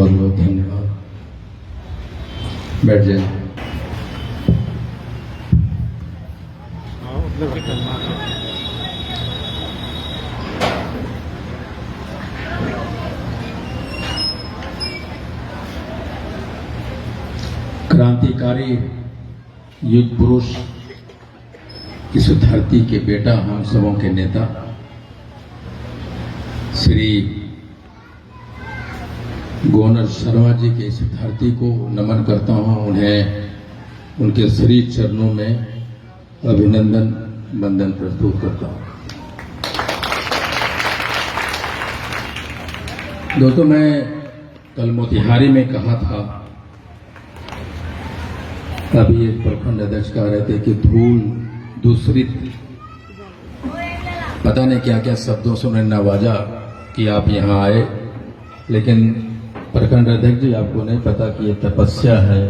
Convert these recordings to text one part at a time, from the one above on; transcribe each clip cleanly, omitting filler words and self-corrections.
बहुत बहुत धन्यवाद। बैठ जाए। क्रांतिकारी युग पुरुष, इस धरती के बेटा, हम सबों के नेता श्री गवर्नर शर्मा जी के इस धरती को नमन करता हूं। उन्हें उनके श्री चरणों में अभिनंदन वंदन प्रस्तुत करता हूं। दोस्तों, मैं कल मोतिहारी में कहा था, अभी एक प्रखंड अध्यक्ष कह रहे थे कि धूल दूसरित, पता नहीं क्या क्या शब्दों से उन्हें नवाजा कि आप यहाँ आए, लेकिन प्रखंड अध्यक्ष जी, आपको नहीं पता कि ये तपस्या है,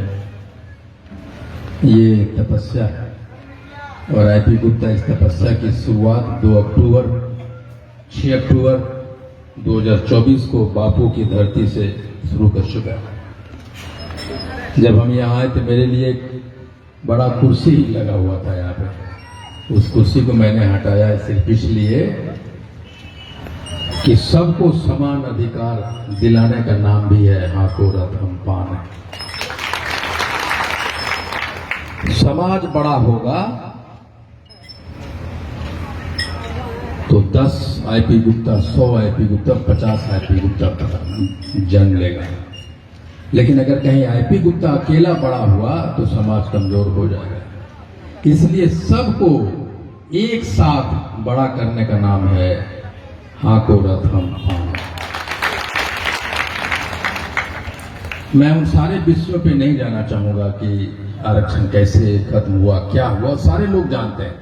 ये तपस्या है। और आईपी गुप्ता इस तपस्या की शुरुआत 6 अक्टूबर 2024 को बापू की धरती से शुरू कर चुका है। जब हम यहाँ आए तो मेरे लिए एक बड़ा कुर्सी लगा हुआ था यहाँ पे, उस कुर्सी को मैंने हटाया सिर्फ इसलिए कि सबको समान अधिकार दिलाने का नाम भी है हाको रथम पान। समाज बड़ा होगा तो 10 IP Gupta, 100 IP Gupta, 50 IP Gupta जन्म लेगा, लेकिन अगर कहीं आईपी गुप्ता अकेला बड़ा हुआ तो समाज कमजोर हो जाएगा। इसलिए सबको एक साथ बड़ा करने का नाम है हाको रथम पान। मैं उन सारे विषयों पे नहीं जाना चाहूंगा कि आरक्षण कैसे खत्म हुआ, क्या हुआ, सारे लोग जानते हैं।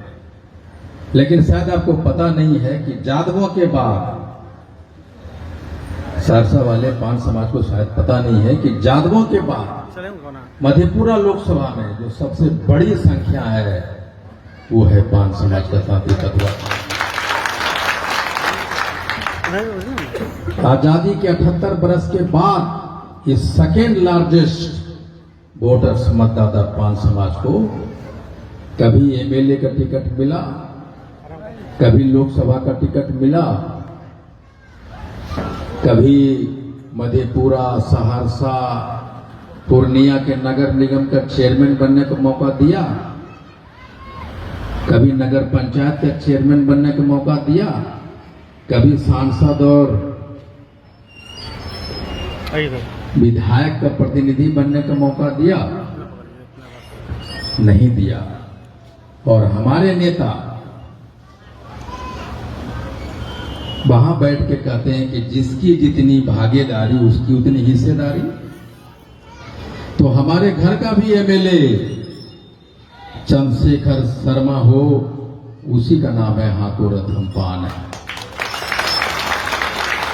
लेकिन शायद आपको पता नहीं है कि जादवों के बाद, सहरसा वाले पान समाज को शायद पता नहीं है कि जादवों के बाद मधेपुरा लोकसभा में जो सबसे बड़ी संख्या है वो है पान समाज का साथी तत्व। आजादी के 78 बरस के बाद ये सेकेंड लार्जेस्ट वोटर्स, मतदाता पान समाज को कभी एमएलए का टिकट मिला, कभी लोकसभा का टिकट मिला, कभी मधेपुरा, सहरसा, पूर्णिया के नगर निगम का चेयरमैन बनने का मौका दिया, कभी नगर पंचायत का चेयरमैन बनने का मौका दिया, कभी सांसद और विधायक का प्रतिनिधि बनने का मौका दिया, नहीं दिया। और हमारे नेता वहां बैठ के कहते हैं कि जिसकी जितनी भागीदारी उसकी उतनी हिस्सेदारी। तो हमारे घर का भी एमएलए चंद्रशेखर शर्मा हो, उसी का नाम है हाको रथम पान।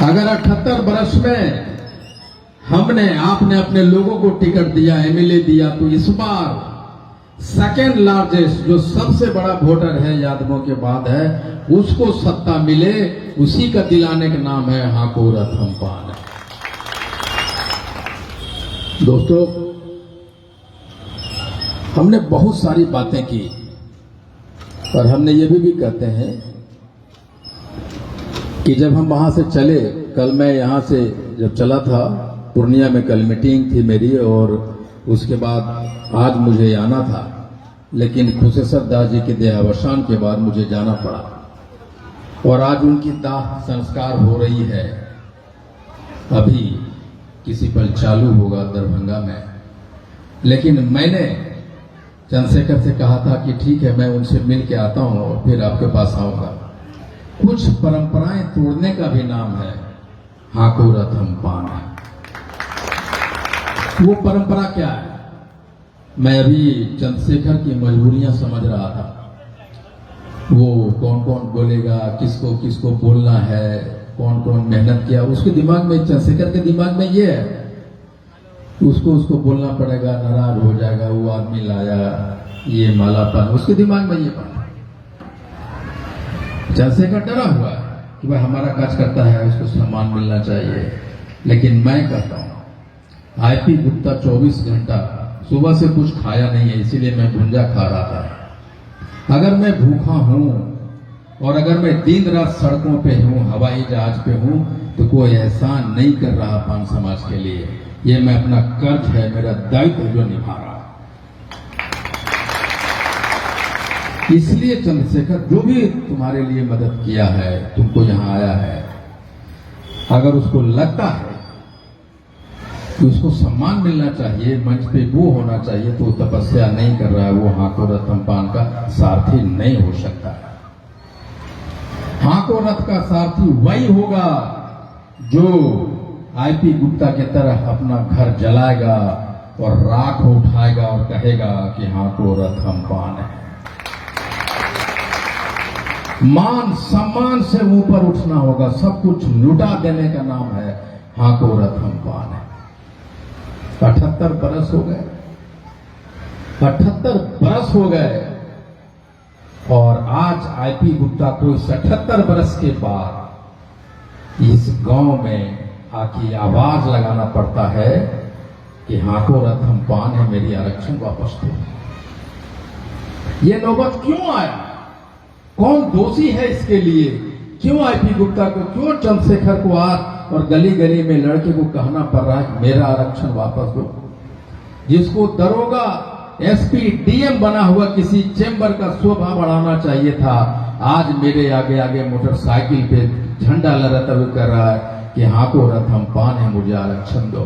अगर 78 वर्ष में आपने अपने लोगों को टिकट दिया, एमएलए दिया, तो इस बार सेकेंड लार्जेस्ट, जो सबसे बड़ा वोटर है यादवों के बाद है, उसको सत्ता मिले, उसी का दिलाने का नाम है हाको रथम पान। दोस्तों, हमने बहुत सारी बातें की और हमने ये भी कहते हैं कि जब हम वहां से चले, कल मैं यहां से जब चला था पूर्णिया में, कल मीटिंग थी मेरी और उसके बाद आज मुझे आना था, लेकिन खुशेश्वर दास जी के देहावसान के बाद मुझे जाना पड़ा और आज उनकी दाह संस्कार हो रही है। अभी किसी पल चालू होगा दरभंगा में, लेकिन मैंने चंद्रशेखर से कहा था कि ठीक है, मैं उनसे मिल के आता हूं और फिर आपके पास आऊंगा। कुछ परंपराएं तोड़ने का भी नाम है हाको रथम पान। वो परंपरा क्या है? मैं अभी चंद्रशेखर की मजबूरियां समझ रहा था। वो कौन कौन बोलेगा, किसको किसको बोलना है, कौन कौन मेहनत किया, उसके दिमाग में, चंद्रशेखर के दिमाग में ये है, उसको बोलना पड़ेगा, नाराज हो जाएगा, वो आदमी लाया ये मालापन, उसके दिमाग में ये बात। चंद्रशेखर डरा हुआ है कि भाई हमारा काज करता है, उसको सम्मान मिलना चाहिए। लेकिन मैं कहता हूं आईपी गुप्ता 24 घंटा, सुबह से कुछ खाया नहीं है, इसीलिए मैं भुंजा खा रहा था। अगर मैं भूखा हूं और अगर मैं दिन रात सड़कों पे हूं, हवाई जहाज पे हूं, तो कोई एहसान नहीं कर रहा पान समाज के लिए। ये मैं अपना कर्ज है, मेरा दायित्व जो निभा रहा। इसलिए चंद्रशेखर, जो भी तुम्हारे लिए मदद किया है, तुमको यहां आया है, अगर उसको लगता है कि उसको सम्मान मिलना चाहिए, मंच पे वो होना चाहिए, तो तपस्या नहीं कर रहा है, वो हाको रथ पान का सारथी नहीं हो सकता। हाको रथ का सारथी वही होगा जो आईपी गुप्ता के तरह अपना घर जलाएगा और राख उठाएगा और कहेगा कि हाको रथ पान है। मान सम्मान से ऊपर उठना होगा, सब कुछ लुटा देने का नाम है हाको रथ पान है। 78 बरस हो गए, 78 बरस हो गए, और आज आईपी गुप्ता को 78 बरस के बाद इस गांव में आके आवाज लगाना पड़ता है कि हाको रथ पान है, मेरी आरक्षण वापस दो। ये नौबत क्यों आया? कौन दोषी है इसके लिए? क्यों आईपी गुप्ता को, क्यों चंद्रशेखर को आज और गली गली में लड़के को कहना पड़ रहा है कि मेरा आरक्षण वापस दो? जिसको दरोगा, एसपी, डीएम बना हुआ किसी चेंबर का शोभा बढ़ाना चाहिए था, आज मेरे आगे आगे मोटरसाइकिल पे झंडा लहराता हुए कर रहा है कि हाको रथ पान है, मुझे आरक्षण दो।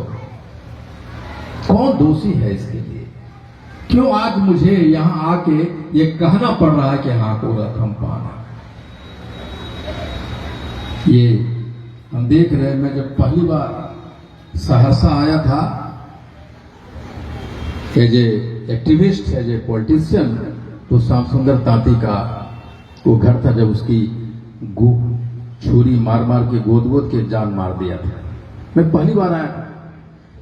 कौन दोषी है इसके लिए? क्यों आज मुझे यहां आके ये कहना पड़ रहा है कि हाको रथ पान है? ये हम देख रहे हैं। मैं जब पहली बार सहरसा आया था as a activist, as a politician, तो श्याम सुंदर तांती का वो घर था, जब उसकी छुरी मार मार के गोद गोद के जान मार दिया था। मैं पहली बार आया,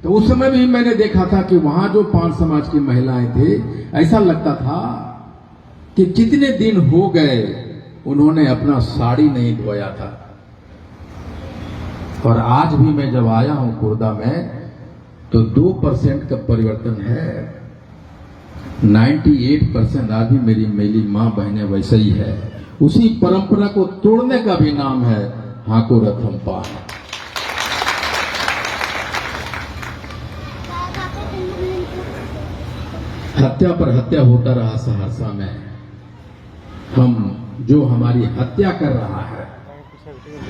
तो उस समय भी मैंने देखा था कि वहां जो पान समाज की महिलाएं थे, ऐसा लगता था कि कितने दिन हो गए उन्होंने अपना साड़ी नहीं धोया था। और आज भी मैं जब आया हूं खुर्दा में, तो 2% का परिवर्तन है। 98% आज भी मेरी मां बहनें वैसे ही है। उसी परंपरा को तोड़ने का भी नाम है हाको रथ पान। हत्या पर हत्या होता रहा सहरसा में। हम जो हमारी हत्या कर रहा है,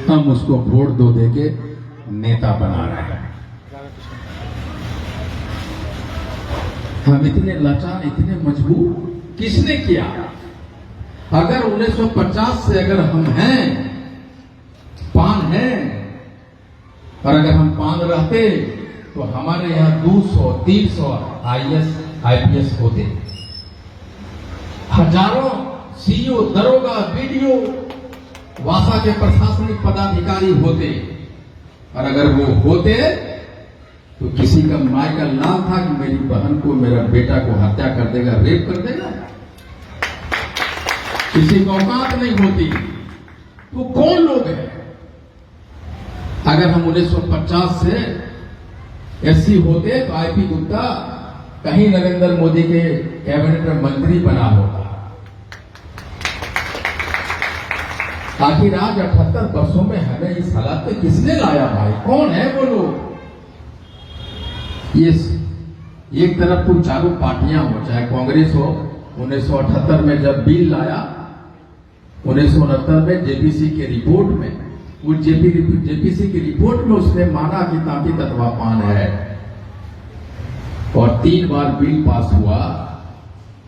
हम उसको वोट दो देके नेता बना रहे हैं। हम इतने लाचार, इतने मजबूर किसने किया? अगर 1950 से अगर हम हैं, पान हैं, और अगर हम पान रहते तो हमारे यहाँ 200, 300 आईएएस, आईपीएस होते, हजारों सीईओ, दरोगा, बीडीओ, वासा के प्रशासनिक पदाधिकारी होते। और अगर वो होते तो किसी का माय का लाल था कि मेरी बहन को, मेरा बेटा को हत्या कर देगा, रेप कर देगा, किसी को औकात नहीं होती। तो कौन लोग हैं? अगर हम 1950 से एससी होते तो आईपी गुप्ता कहीं नरेंद्र मोदी के कैबिनेट में मंत्री बना होगा। आखिर आज 78 वर्षों में हमें इस हालत में किसने लाया भाई? कौन है वो लोग? ये एक तरफ तो चारों पार्टियां हो, चाहे कांग्रेस हो, 1978 में जब बिल लाया, 1969 में जेपीसी के रिपोर्ट में, वो जेपीसी की रिपोर्ट में उसने माना कि तांती तत्वा पान है, और 3 बार बिल पास हुआ।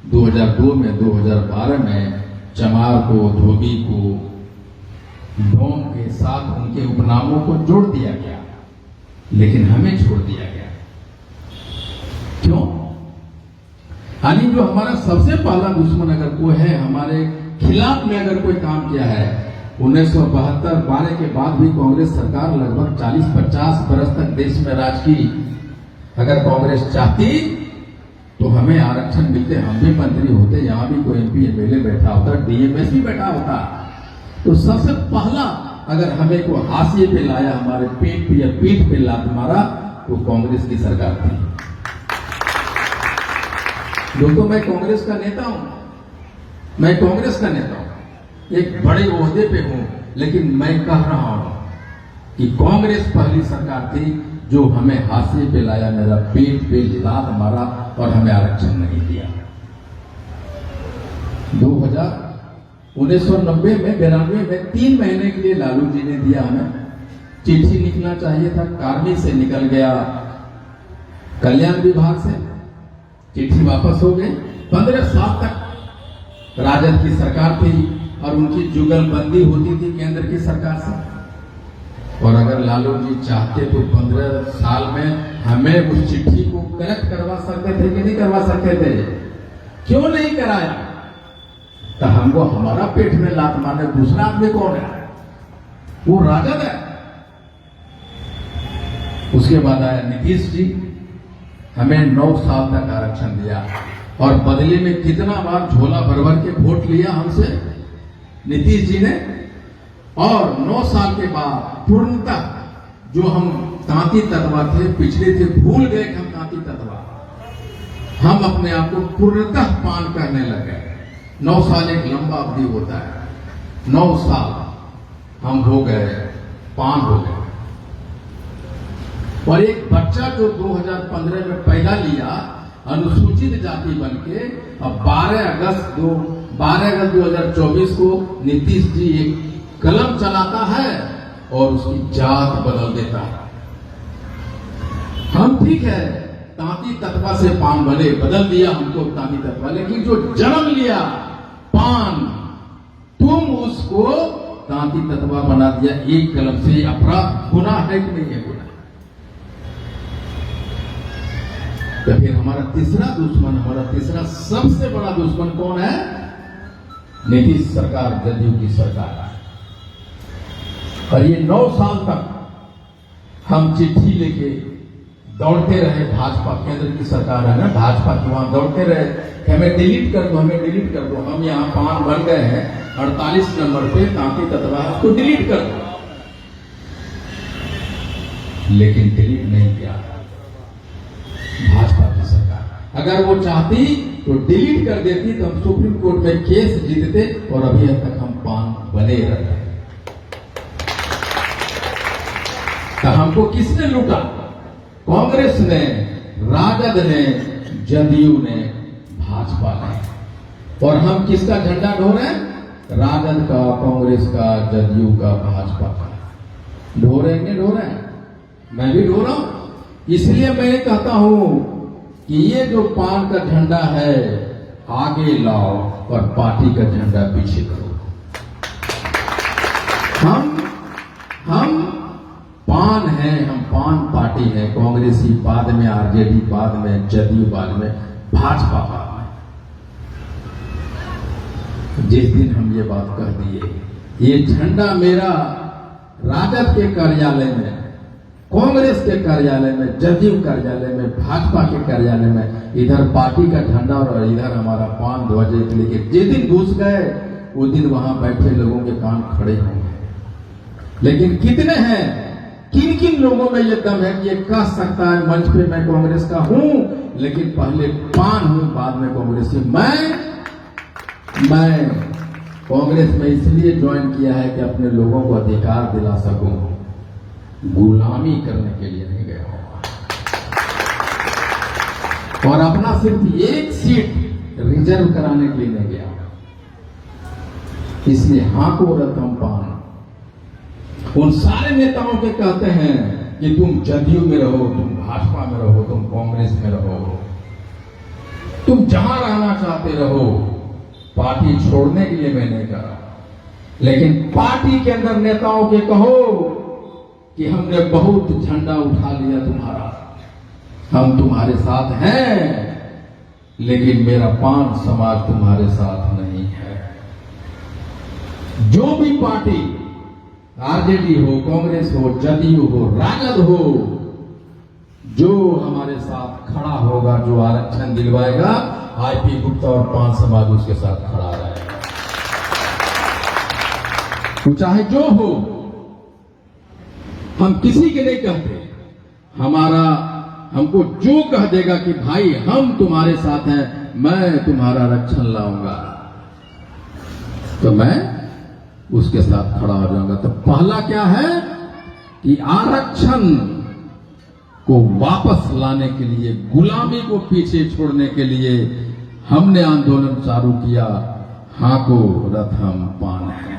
2002 में, 2012 में चमार को, धोबी को, ढोंग के साथ उनके उपनामों को जोड़ दिया गया, लेकिन हमें छोड़ दिया गया। क्यों? यानी जो हमारा सबसे पहला दुश्मन अगर कोई है, हमारे खिलाफ में अगर कोई काम किया है, 1972-12 के बाद भी कांग्रेस सरकार लगभग 40-50 बरस तक देश में राज की। अगर कांग्रेस चाहती तो हमें आरक्षण मिलते, हम भी मंत्री होते, यहां भी कोई एमपी एमएलए बैठा होता, डीएमएस भी बैठा होता। तो सबसे पहला अगर हमें को हाशिए पे लाया, हमारे पेट पे या पीठ पे लात मारा, वो कांग्रेस की सरकार थी। दोस्तों, मैं कांग्रेस का नेता हूं, मैं कांग्रेस का नेता हूं, एक बड़े ओहदे पे हूं, लेकिन मैं कह रहा हूं कि कांग्रेस पहली सरकार थी जो हमें हाशिए पे लाया, मेरा पेट पे लात मारा और हमें आरक्षण नहीं दिया। 1990 में 92 में 3 महीने के लिए लालू जी ने दिया हमें। चिट्ठी निकलना चाहिए था, कार्मी से निकल गया, कल्याण विभाग से चिट्ठी वापस हो गई। 15 साल तक राजद की सरकार थी और उनकी जुगलबंदी होती थी केंद्र की सरकार से। और अगर लालू जी चाहते तो 15 साल में हमें उस चिट्ठी को करेक्ट करवा सकते थे कि नहीं करवा सकते थे? क्यों नहीं कराया? तो हमको हमारा पेट में लात मारने दूसरा आदमी कौन है? वो राजद है। उसके बाद आया नीतीश जी, हमें 9 साल तक आरक्षण दिया और बदले में कितना बार झोला भर भर के वोट लिया हमसे नीतीश जी ने। और 9 साल के बाद पूर्णतः जो हम तांती तत्वा थे, पिछड़े थे, भूल गए कि हम तांती तत्वा, हम अपने आप को पूर्णतः पान करने लगे। 9 साल एक लंबा अवधि होता है। 9 साल हम हो गए, पान हो गए। और एक बच्चा जो 2015 में पैदा लिया अनुसूचित जाति बनके, अब 12 अगस्त 2024 को नीतीश जी एक कलम चलाता है और उसकी जात बदल देता है। हम ठीक है, तांती तत्वा से पान बने, बदल दिया हमको तांती तत्वा, लेकिन जो जन्म लिया पान, तुम उसको तांती तत्वा बना दिया। एक कलम से अपराध गुनाह है कि नहीं है? गुनाह। तो फिर हमारा तीसरा दुश्मन, हमारा तीसरा सबसे बड़ा दुश्मन कौन है? नीतीश सरकार, जदयू की सरकार। और ये 9 साल तक हम चिट्ठी लेके दौड़ते रहे, भाजपा केंद्र की सरकार है ना, भाजपा की, वहां दौड़ते रहे कि हमें डिलीट कर दो, हमें डिलीट कर दो। हम यहाँ पान बन गए हैं 48 नंबर पे, तांती तत्वा, उसको डिलीट कर दो। लेकिन डिलीट नहीं किया भाजपा की सरकार। अगर वो चाहती तो डिलीट कर देती, तो हम सुप्रीम कोर्ट में केस जीतते और अभी तक हम पान बने रहते। तो हमको किसने लूटा? कांग्रेस ने, राजद ने, जदयू ने, भाजपा ने। और हम किसका झंडा ढो रहे हैं? राजद का, कांग्रेस का, जदयू का, भाजपा का। ढो रहे हैं, ढो रहे हैं। मैं भी ढो रहा हूं। इसलिए मैं ये कहता हूं कि ये जो पान का झंडा है आगे लाओ और पार्टी का झंडा पीछे करो। हम पान है, हम पान पार्टी है। कांग्रेसी बाद में, आरजेडी बाद में, जदयू बाद में, भाजपा बाद में। जिस दिन हम ये बात कह दिए, ये झंडा मेरा राजद के कार्यालय में, कांग्रेस के कार्यालय में, जदयू कार्यालय में, भाजपा के कार्यालय में, इधर पार्टी का झंडा और इधर हमारा पान ध्वज लेके जिस दिन घुस गए, वो दिन वहां बैठे लोगों के कान खड़े होंगे। लेकिन कितने हैं, किन किन लोगों में ये दम है कि ये कह सकता है मंच पे मैं कांग्रेस का हूं, लेकिन पहले पान हूं, बाद में कांग्रेसी। मैं कांग्रेस में इसलिए ज्वाइन किया है कि अपने लोगों को अधिकार दिला सकूं, गुलामी करने के लिए नहीं गया। और अपना सिर्फ एक सीट रिजर्व कराने के लिए नहीं गया। इसलिए हाँ को रतन पान उन सारे नेताओं के कहते हैं कि तुम जदयू में रहो, तुम भाजपा में रहो, तुम कांग्रेस में रहो, तुम जहां रहना चाहते रहो, पार्टी छोड़ने के लिए मैं नहीं कहा। लेकिन पार्टी के अंदर नेताओं के कहो कि हमने बहुत झंडा उठा लिया तुम्हारा, हम तुम्हारे साथ हैं, लेकिन मेरा पान समाज तुम्हारे साथ नहीं है। जो भी पार्टी, आरजेडी हो, कांग्रेस हो, जदयू हो, राजद हो, जो हमारे साथ खड़ा होगा, जो आरक्षण दिलवाएगा, आईपी गुप्ता और पान समाज उसके साथ खड़ा रहेगा। तो चाहे जो हो, हम किसी के नहीं कहते, हमको जो कह देगा कि भाई हम तुम्हारे साथ हैं, मैं तुम्हारा रक्षण लाऊंगा, तो मैं उसके साथ खड़ा हो जाऊंगा। तो पहला क्या है कि आरक्षण को वापस लाने के लिए, गुलामी को पीछे छोड़ने के लिए हमने आंदोलन चालू किया। हाको रथम पान है।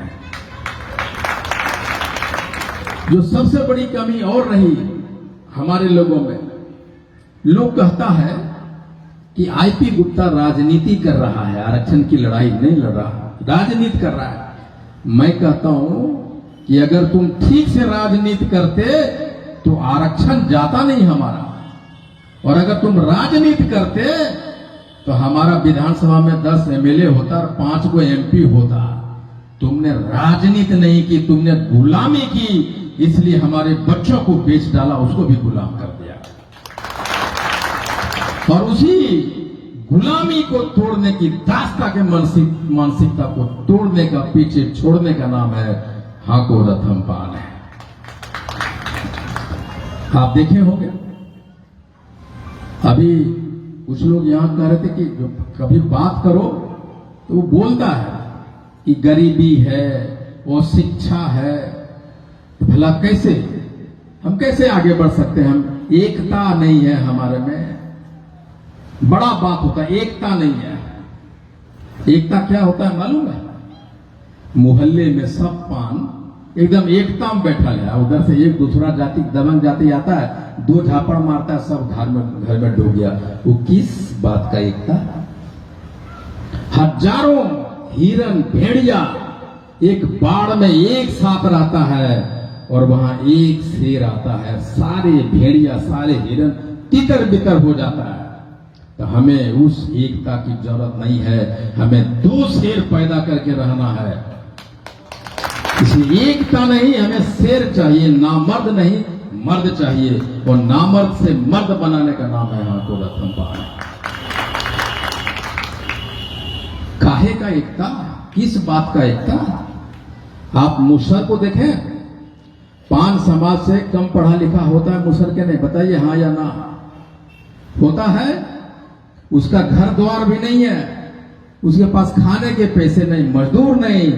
जो सबसे बड़ी कमी और रही हमारे लोगों में, लोग कहता है कि आईपी गुप्ता राजनीति कर रहा है, आरक्षण की लड़ाई नहीं लड़ रहा, राजनीति कर रहा है। मैं कहता हूं कि अगर तुम ठीक से राजनीति करते तो आरक्षण जाता नहीं हमारा, और अगर तुम राजनीति करते तो हमारा विधानसभा में 10 एमएलए होता और 5 को एमपी होता। तुमने राजनीति नहीं की, तुमने गुलामी की, इसलिए हमारे बच्चों को बेच डाला, उसको भी गुलाम कर दिया। और उसी गुलामी को तोड़ने की, दास्ता के मानसिकता को तोड़ने का, पीछे छोड़ने का नाम है हाको रथम पान है। आप देखे होंगे अभी कुछ लोग यहां कह रहे थे कि जो कभी बात करो तो वो बोलता है कि गरीबी है और शिक्षा है, तो भला कैसे हम कैसे आगे बढ़ सकते हैं? हम एकता नहीं है हमारे में, बड़ा बात होता है, एकता नहीं है। एकता क्या होता है मालूम है? मोहल्ले में सब पान एकदम एकता में बैठा है, उधर से एक दूसरा जाति दबंग जाति आता है, 2 झापड़ मारता है, सब घर में डूब गया। वो किस बात का एकता? हजारों हिरन भेड़िया एक बाड़ में एक साथ रहता है और वहां एक शेर आता है, सारे भेड़िया सारे हिरन तितर बितर हो जाता है। तो हमें उस एकता की जरूरत नहीं है, हमें 2 शेर पैदा करके रहना है। इसलिए एकता नहीं, हमें शेर चाहिए, नामर्द नहीं मर्द चाहिए, और नामर्द से मर्द बनाने का नाम है हाको रथम पान। काहे का एकता? किस बात का एकता? आप मुसर को देखें, पान समाज से कम पढ़ा लिखा होता है मुसर के नहीं? बताइए हाँ या ना? होता है। उसका घर द्वार भी नहीं है, उसके पास खाने के पैसे नहीं, मजदूर नहीं।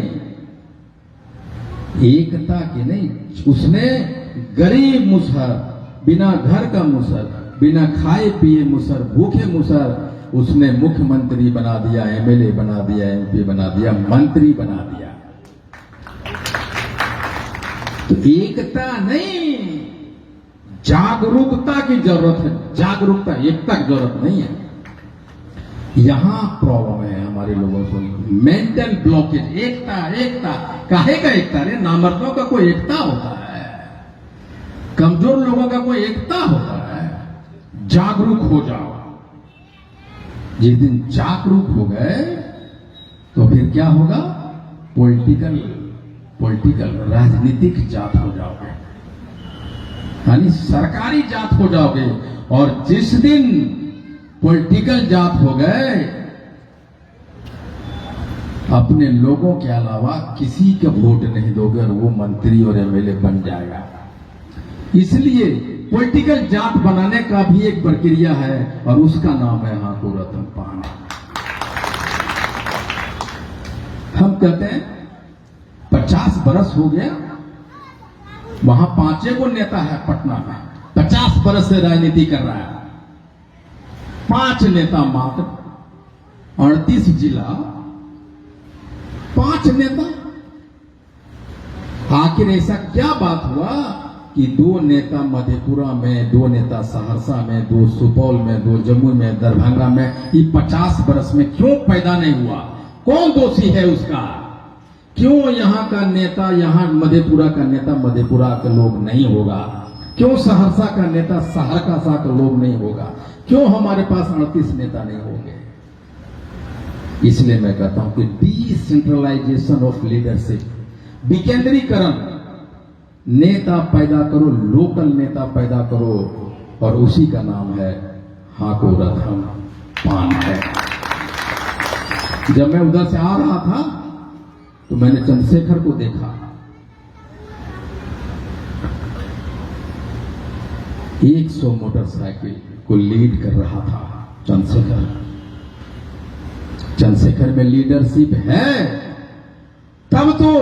एकता की नहीं, उसने गरीब मुसहर, बिना घर का मुसहर, बिना खाए पिए मुसहर, भूखे मुसहर, उसने मुख्यमंत्री बना दिया, एमएलए बना दिया, एमपी बना दिया, मंत्री बना दिया। तो एकता नहीं, जागरूकता की जरूरत है। जागरूकता, एकता की जरूरत नहीं है। यहां प्रॉब्लम है हमारे लोगों को, मेंटल ब्लॉकेज। एकता एकता काहे का एकता? रे नामर्दों का कोई एकता होता है? कमजोर लोगों का कोई एकता होता है? जागरूक हो जाओ। जिस दिन जागरूक हो गए तो फिर क्या होगा? पॉलिटिकल राजनीतिक जात हो जाओगे, यानी सरकारी जात हो जाओगे। और जिस दिन पॉलिटिकल जात हो गए, अपने लोगों के अलावा किसी का वोट नहीं दोगे और वो मंत्री और एमएलए बन जाएगा। इसलिए पॉलिटिकल जात बनाने का भी एक प्रक्रिया है और उसका नाम है हाको रथम पान। हम कहते हैं 50 बरस हो गया, वहां 5 को नेता है पटना में, 50 बरस से राजनीति कर रहा है। 5 नेता मात्र, 38 जिला, 5 नेता। आखिर ऐसा क्या बात हुआ कि 2 नेता मधेपुरा में, 2 नेता सहरसा में, 2 सुपौल में, 2 जम्मू में, दरभंगा में, ये 50 बरस में क्यों पैदा नहीं हुआ? कौन दोषी है उसका? क्यों यहाँ का नेता, यहाँ मधेपुरा का नेता मधेपुरा के लोग नहीं होगा? क्यों सहरसा का नेता सहरसा का लोग नहीं होगा? क्यों हमारे पास 38 नेता नहीं होंगे? इसलिए मैं कहता हूं कि डिसेंट्रलाइजेशन ऑफ लीडरशिप, विकेंद्रीकरण, नेता पैदा करो, लोकल नेता पैदा करो, और उसी का नाम है हाको रथम पान है। जब मैं उधर से आ रहा था तो मैंने चंद्रशेखर को देखा। 100 मोटरसाइकिल को लीड कर रहा था चंद्रशेखर। चंद्रशेखर में लीडरशिप है तब तो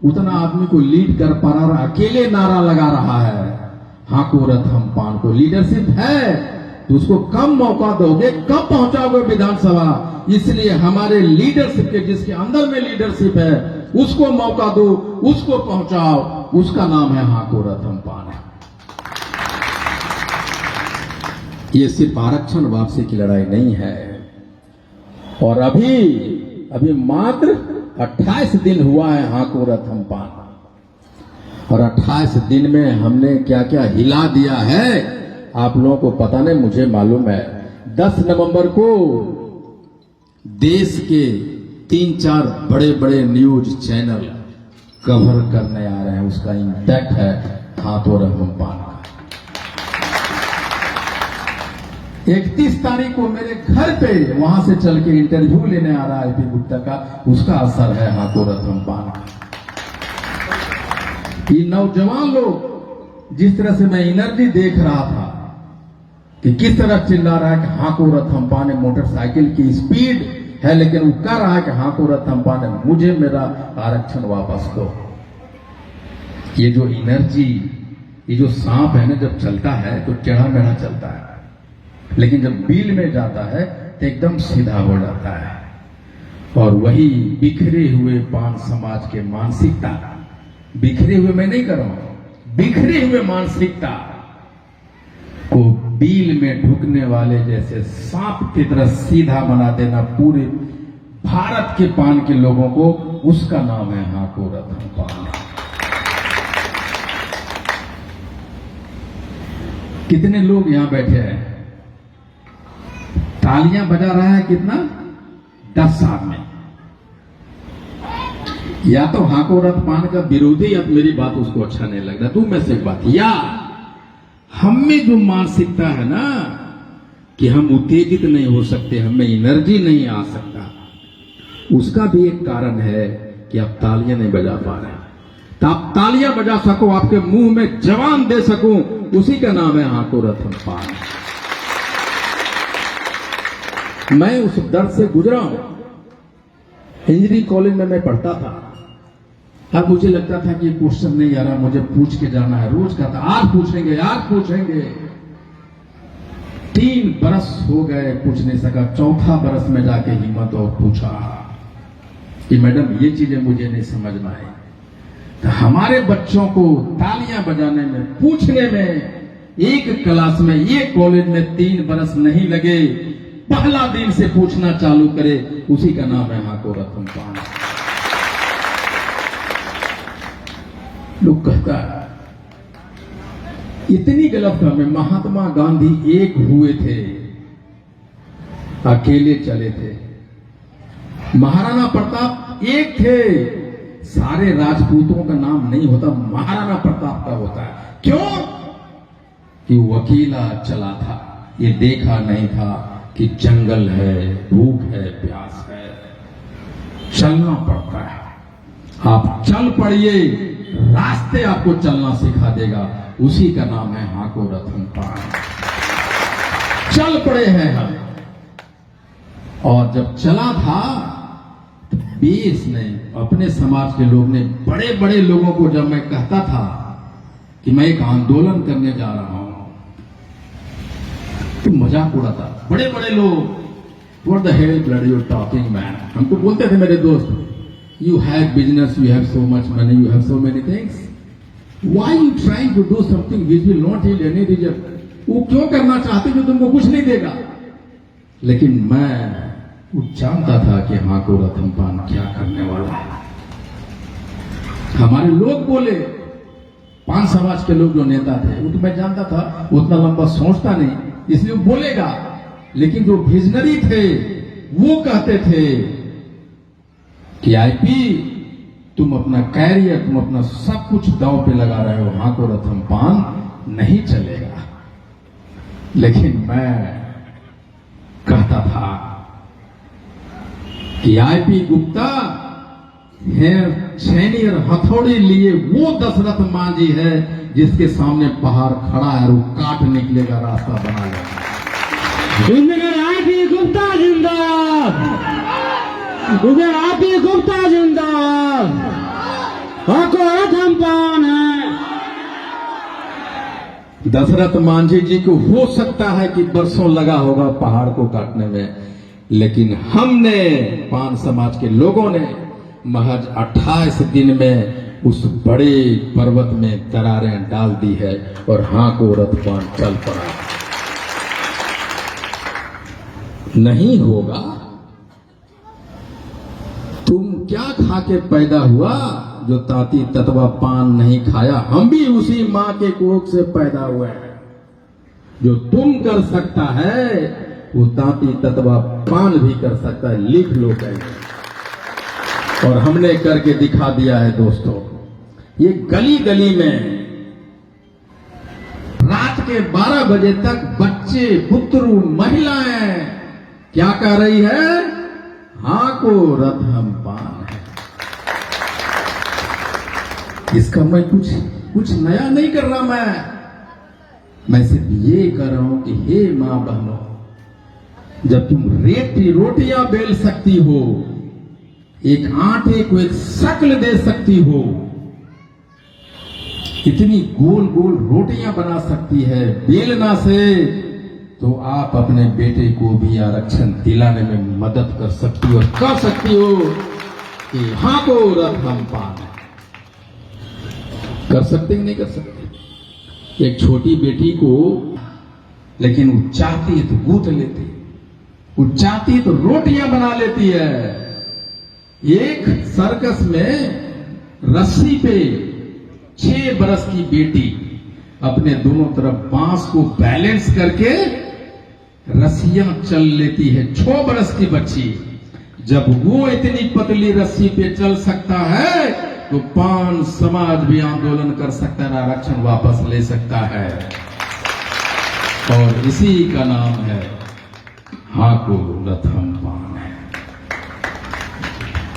उतना आदमी को लीड कर पा रहा, अकेले नारा लगा रहा है हाको रथ हम पान को। लीडरशिप है तो उसको कम मौका दोगे, कब पहुंचाओगे विधानसभा। इसलिए हमारे लीडरशिप के, जिसके अंदर में लीडरशिप है, उसको मौका दो, उसको पहुंचाओ। उसका नाम है हाको रथ हम पान। ये सिर्फ आरक्षण वापसी की लड़ाई नहीं है। और अभी मात्र 28 दिन हुआ है हाको रथ हम पान, और 28 दिन में हमने क्या क्या हिला दिया है आप लोगों को पता नहीं, मुझे मालूम है। 10 नवंबर को देश के 3-4 बड़े बड़े न्यूज चैनल कवर करने आ रहे हैं। उसका इम्पैक्ट है हाको रथ हम पान का। 31 तारीख को मेरे घर पे वहां से चल के इंटरव्यू लेने आ रहा है आईपी गुप्ता का, उसका असर है हाको रथ हम पान का। ये नौजवान लोग, जिस तरह से मैं एनर्जी देख रहा था कि किस तरह चिल्ला रहा है कि हाको रथ हम पान, मोटरसाइकिल की स्पीड है लेकिन वो कह रहा है कि हाको रथ हम पान, मुझे मेरा आरक्षण वापस दो। ये जो एनर्जी, ये जो सांप है ना, जब चलता है तो टेढ़ा मेढ़ा चलता है, लेकिन जब बिल में जाता है तो एकदम सीधा हो जाता है। और वही बिखरे हुए पान समाज के मानसिकता, बिखरे हुए मैं नहीं कर रहा हूं, बिखरे हुए मानसिकता को बिल में ढुकने वाले जैसे सांप की तरह सीधा बना देना पूरे भारत के पान के लोगों को, उसका नाम है हाको रथ हम पान। कितने लोग यहां बैठे हैं, तालियां बजा रहा है कितना, 10 आदमी। या तो हाको रथ पान का विरोधी, अब मेरी बात उसको अच्छा नहीं लग रहा, तू में से एक बात, या हम में जो मानसिकता है ना कि हम उत्तेजित नहीं हो सकते, हमें एनर्जी नहीं आ सकता, उसका भी एक कारण है कि आप तालियां नहीं बजा पा रहे। तो आप तालियां बजा सको, आपके मुंह में जवान दे सकूं, उसी का नाम है हाको रथ हम पान। मैं उस दर्द से गुजरा हूं। इंजीनियरिंग कॉलेज में मैं पढ़ता था, अब मुझे लगता था कि क्वेश्चन नहीं आ रहा, मुझे पूछ के जाना है। रोज कहता आज पूछेंगे, आज पूछेंगे। 3 बरस हो गए, पूछ नहीं सका। 4था बरस में जाके हिम्मत और पूछा कि मैडम ये चीजें मुझे नहीं समझ में आई। तो हमारे बच्चों को तालियां बजाने में, पूछने में, एक क्लास में, ये कॉलेज में 3 बरस नहीं लगे, पहला दिन से पूछना चालू करे, उसी का नाम है हाको रथ हम पान। लोग कहता है इतनी गलतफहमी। महात्मा गांधी एक हुए थे, अकेले चले थे। महाराणा प्रताप एक थे, सारे राजपूतों का नाम नहीं होता, महाराणा प्रताप का होता है। क्यों? कि वो अकेला चला था, ये देखा नहीं था कि जंगल है, भूख है, प्यास है, चलना पड़ता है। आप चल पड़िए, रास्ते आपको चलना सिखा देगा, उसी का नाम है हाको रथ हम पान। चल पड़े हैं हम। और जब चला था तो देश ने, अपने समाज के लोग ने, बड़े बड़े लोगों को जब मैं कहता था कि मैं एक आंदोलन करने जा रहा हूं तो मजाक उड़ाता। बड़े बड़े लोग, What the hell bloody you talking man? हमको बोलते थे मेरे दोस्त, you have business, you have so much money, you have so many things. Why you trying to do something which will not yield any result? वो क्यों करना चाहते जो तुमको कुछ नहीं देगा? लेकिन मैं जानता था कि हाको रथ हम पान क्या करने वाला है। हमारे लोग बोले, पान समाज के लोग जो नेता थे, वो तो मैं जानता था उतना लंबा सोचता नहीं, इसलिए वो बोलेगा। लेकिन जो विजनरी थे वो कहते थे कि आईपी तुम अपना कैरियर, तुम अपना सब कुछ दांव पे लगा रहे हो, हाको रथ हम पान नहीं चलेगा। लेकिन मैं कहता था कि आईपी गुप्ता है छेनी और हथौड़ी लिए वो दशरथ मांझी है जिसके सामने पहाड़ खड़ा है और वो काट निकले का रास्ता बना लेगा। इधर आरपी गुप्ता जिंदाबाद, इधर आरपी गुप्ता जिंदाबाद, हकूमत हम पान है। दशरथ मांझी जी को हो सकता है कि बरसों लगा होगा पहाड़ को काटने में, लेकिन हमने पान समाज के लोगों ने महज 28 दिन में उस बड़े पर्वत में दरारें डाल दी है और हाँ को रथ पान चल पड़ा। नहीं होगा, तुम क्या खा के पैदा हुआ जो ताती ततवा पान नहीं खाया? हम भी उसी मां के कोख से पैदा हुए हैं। जो तुम कर सकता है वो ताती ततवा पान भी कर सकता है। लिख लो कहीं। और हमने करके दिखा दिया है दोस्तों। ये गली गली में रात के 12 बजे तक बच्चे, पुत्रु, महिलाएं क्या कर रही है? हाँ को रथ हम पान है। इसका मैं कुछ नया नहीं कर रहा। मैं सिर्फ ये कर रहा हूं कि हे मां बहनों, जब तुम रोटियां बेल सकती हो, एक आटे को एक शक्ल दे सकती हो, इतनी गोल गोल रोटियां बना सकती है बेलना से, तो आप अपने बेटे को भी आरक्षण दिलाने में मदद कर सकती हो और कर सकती हो कि हाँ को रथ हम पान है। कर सकते कि नहीं कर सकते? एक छोटी बेटी को, लेकिन वो चाहती है तो गूंथ लेती, वो चाहती है तो रोटियां बना लेती है। एक सर्कस में रस्सी पे 6 बरस की बेटी अपने दोनों तरफ बांस को बैलेंस करके रस्सियां चल लेती है। 6 बरस की बच्ची जब वो इतनी पतली रस्सी पे चल सकता है तो पान समाज भी आंदोलन कर सकता है, आरक्षण वापस ले सकता है। और इसी का नाम है हाँ को रथ हम पान है।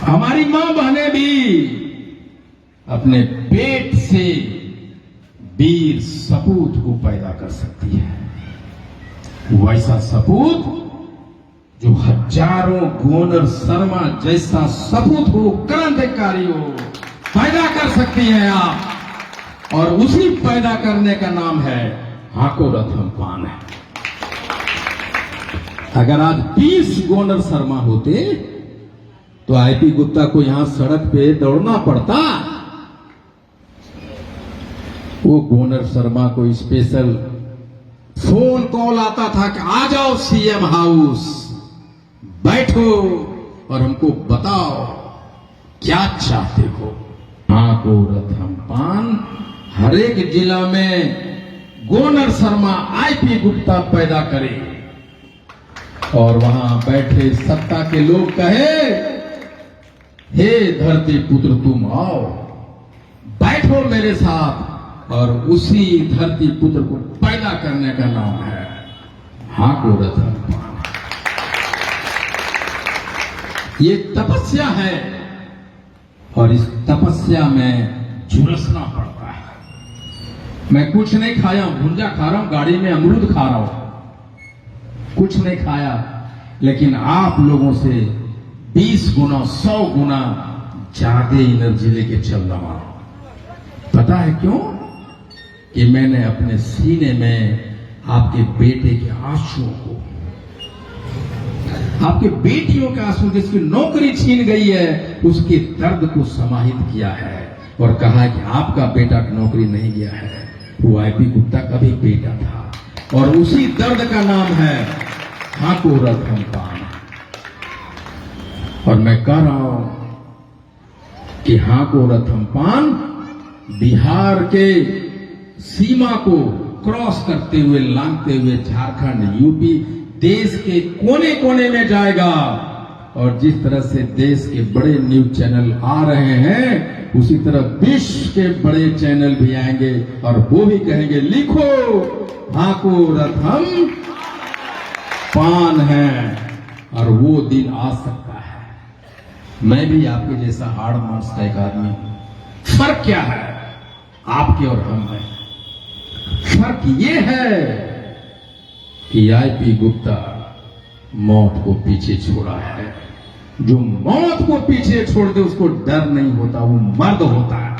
हमारी मां बहनें भी अपने पेट से वीर सपूत को पैदा कर सकती है। वैसा सपूत जो हजारों गोनर शर्मा जैसा सपूत हो, क्रांतिकारी हो, पैदा कर सकती हैं आप। और उसी पैदा करने का नाम है हाको रथ हम पान है। अगर आज 20 गोनर शर्मा होते तो आईपी गुप्ता को यहां सड़क पे दौड़ना पड़ता। वो गोनर शर्मा को स्पेशल फोन कॉल आता था कि आ जाओ सीएम हाउस, बैठो और हमको बताओ क्या चाहते हो। हाँ को रथ हम पान हर एक जिला में गोनर शर्मा आईपी गुप्ता पैदा करे और वहां बैठे सत्ता के लोग कहे, हे धरती पुत्र तुम आओ, बैठो मेरे साथ। और उसी धरती पुत्र को पैदा करने का नाम है हाँ को रथ हम पान। ये तपस्या है और इस तपस्या में झुलसना पड़ता है। मैं कुछ नहीं खाया हूं, भुंजा खा रहा हूं, गाड़ी में अमरूद खा रहा हूं, कुछ नहीं खाया, लेकिन आप लोगों से 20 गुना 100 गुना ज्यादा एनर्जी लेके चल रहा हूं। पता है क्यों? कि मैंने अपने सीने में आपके बेटे के आंसुओं को, आपके बेटियों के आंसू, जिसकी नौकरी छीन गई है, उसके दर्द को समाहित किया है और कहा है कि आपका बेटा की नौकरी नहीं गया है, वो आईपी गुप्ता का भी बेटा था। और उसी दर्द का नाम है हाँ को रथ हम पान। और मैं कह रहा हूं कि हाँ को रथ हम पान बिहार के सीमा को क्रॉस करते हुए, लांघते हुए झारखंड, यूपी, देश के कोने कोने में जाएगा। और जिस तरह से देश के बड़े न्यूज चैनल आ रहे हैं, उसी तरह विश्व के बड़े चैनल भी आएंगे और वो भी कहेंगे लिखो हाँ को रथ हम पान है। और वो दिन आ सकता है। मैं भी आपके जैसा हार्ड मार्क्स का एक आदमी हूं। फर्क क्या है आपके और हम में? फर्क ये है कि आईपी गुप्ता मौत को पीछे छोड़ा है। जो मौत को पीछे छोड़ दे उसको डर नहीं होता, वो मर्द होता है।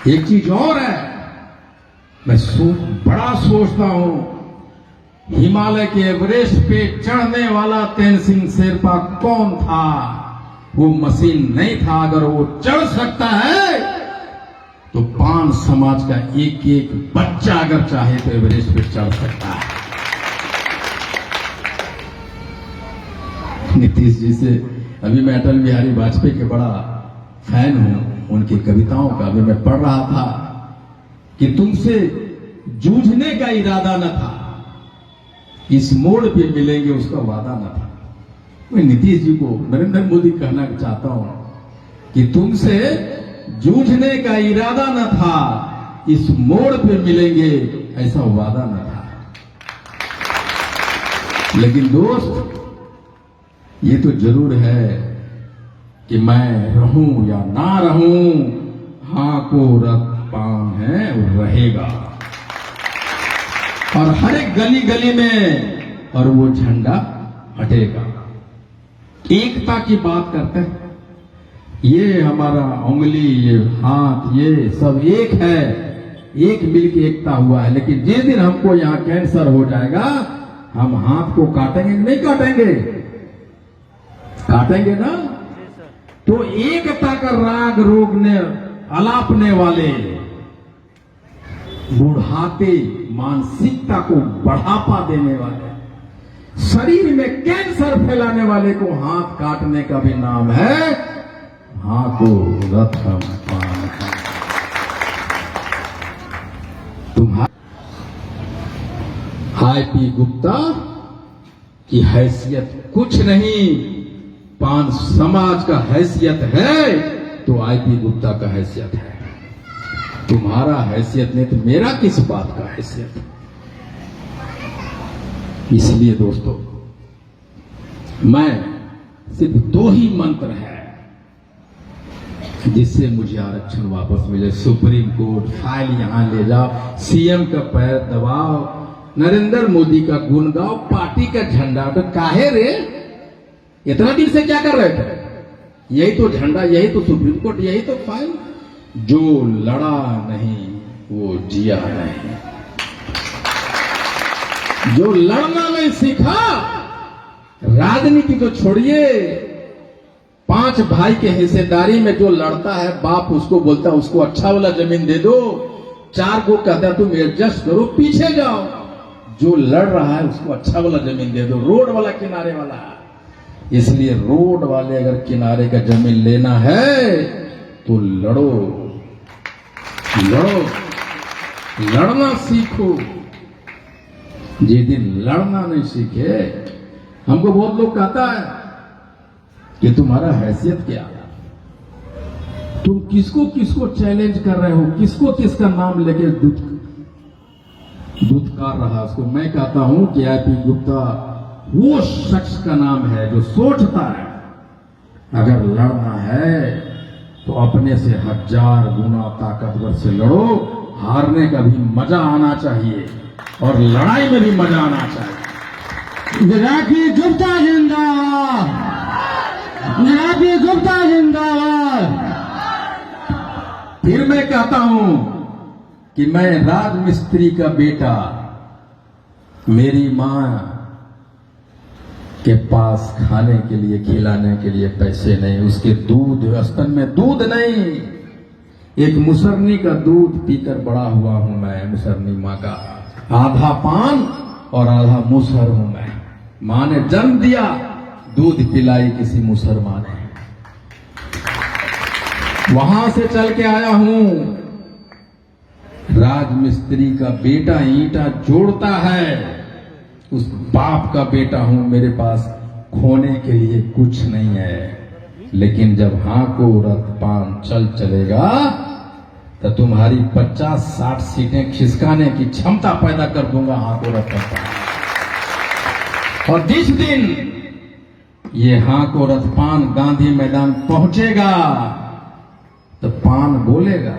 एक चीज और है, मैं बड़ा सोचता हूं, हिमालय के एवरेस्ट पे चढ़ने वाला तेनसिंह शेरपा कौन था? वो मशीन नहीं था। अगर वो चढ़ सकता है तो पान समाज का एक एक बच्चा अगर चाहे तो एवरेस्ट पे चढ़ सकता है। नीतीश जी से अभी मैं अटल बिहारी वाजपेयी के बड़ा फैन हूं, उनकी कविताओं का अभी मैं पढ़ रहा था कि तुमसे जूझने का इरादा न था, इस मोड़ पे मिलेंगे उसका वादा न था। मैं नीतीश जी को, नरेंद्र मोदी कहना चाहता हूं कि तुमसे जूझने का इरादा न था, इस मोड़ पे मिलेंगे ऐसा वादा न था। लेकिन दोस्त, ये तो जरूर है कि मैं रहूं या ना रहूं, हां को रथ पान है वो रहेगा। और हर एक गली गली में और वो झंडा हटेगा। एकता की बात करते हैं, ये हमारा उंगली, ये हाथ, ये सब एक है, एक मिलके एकता हुआ है। लेकिन जिस दिन हमको यहां कैंसर हो जाएगा, हम हाथ को काटेंगे नहीं काटेंगे? काटेंगे ना। तो एकता का राग रोकने अलापने वाले, बुढ़ाते मानसिकता को बढ़ावा देने वाले, शरीर में कैंसर फैलाने वाले को हाथ काटने का भी नाम है हाथ को रथम पान। तुम्हारा आईपी गुप्ता की हैसियत कुछ नहीं, पान समाज का हैसियत है तो आईपी गुप्ता का हैसियत है। तुम्हारा हैसियत नहीं तो मेरा किस बात का हैसियत है? इसलिए दोस्तों, मैं सिर्फ दो ही मंत्र है जिससे मुझे आरक्षण वापस मिले। सुप्रीम कोर्ट फाइल यहां ले जाओ, सीएम का पैर दबाओ, नरेंद्र मोदी का गुण गाओ, पार्टी का झंडा। तो काहे रे, इतना दिन से क्या कर रहे थे? यही तो झंडा, यही तो सुप्रीम कोर्ट, यही तो फाइल। जो लड़ा नहीं वो जिया नहीं। जो लड़ना नहीं सीखा, राजनीति तो छोड़िए, 5 भाई के हिस्सेदारी में जो लड़ता है, बाप उसको बोलता है उसको अच्छा वाला जमीन दे दो, 4 को कहता है तुम एडजस्ट करो, पीछे जाओ। जो लड़ रहा है उसको अच्छा वाला जमीन दे दो, रोड वाला, किनारे वाला। इसलिए रोड वाले अगर किनारे का जमीन लेना है तो लड़ो, लड़ो, लड़ना सीखो। जिस दिन लड़ना नहीं सीखे, हमको बहुत लोग कहता है कि तुम्हारा हैसियत क्या है, तुम किसको किसको चैलेंज कर रहे हो, किसको किसका नाम लेके दुत्कार रहा। उसको मैं कहता हूं कि आईपी गुप्ता वो शख्स का नाम है जो सोचता है अगर लड़ना है तो अपने से 1000 गुना ताकतवर से लड़ो। हारने का भी मजा आना चाहिए और लड़ाई में भी मजा आना चाहिए। आईपी गुप्ता जिंदाबाद, आईपी गुप्ता जिंदाबाद। फिर मैं कहता हूं कि मैं राजमिस्त्री का बेटा, मेरी मां के पास खाने के लिए, खिलाने के लिए पैसे नहीं, उसके दूध, स्तन में दूध नहीं, एक मुसरनी का दूध पीकर बड़ा हुआ हूं मैं। मुसरनी मां का आधा पान और आधा मुसहर हूं मैं। मां ने जन्म दिया, दूध पिलाई किसी मुसलमान ने, वहां से चल के आया हूं। राजमिस्त्री का बेटा ईंटा जोड़ता है, उस बाप का बेटा हूं। मेरे पास खोने के लिए कुछ नहीं है, लेकिन जब हां को रथ पान चलेगा तो तुम्हारी 50-60 सीटें खिसकाने की क्षमता पैदा कर दूंगा। हां को रथ पान। और जिस दिन ये हाँ को रथ पान गांधी मैदान पहुंचेगा तो पान बोलेगा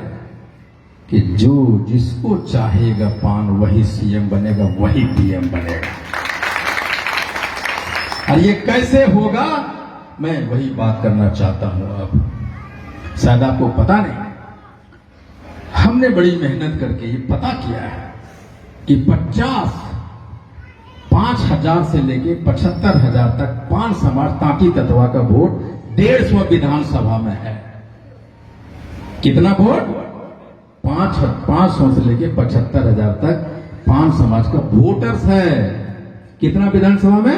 कि जो जिसको चाहेगा पान वही सीएम बनेगा, वही पीएम बनेगा। और ये कैसे होगा, मैं वही बात करना चाहता हूं। अब शायद आपको पता नहीं, हमने बड़ी मेहनत करके ये पता किया है कि 5,000 से लेके 75,000 तक पान समाज तांती तत्वा का वोट 150 विधानसभा में है। कितना वोट? 500 से लेके 75,000 तक पान समाज का वोटर्स है। कितना विधानसभा में?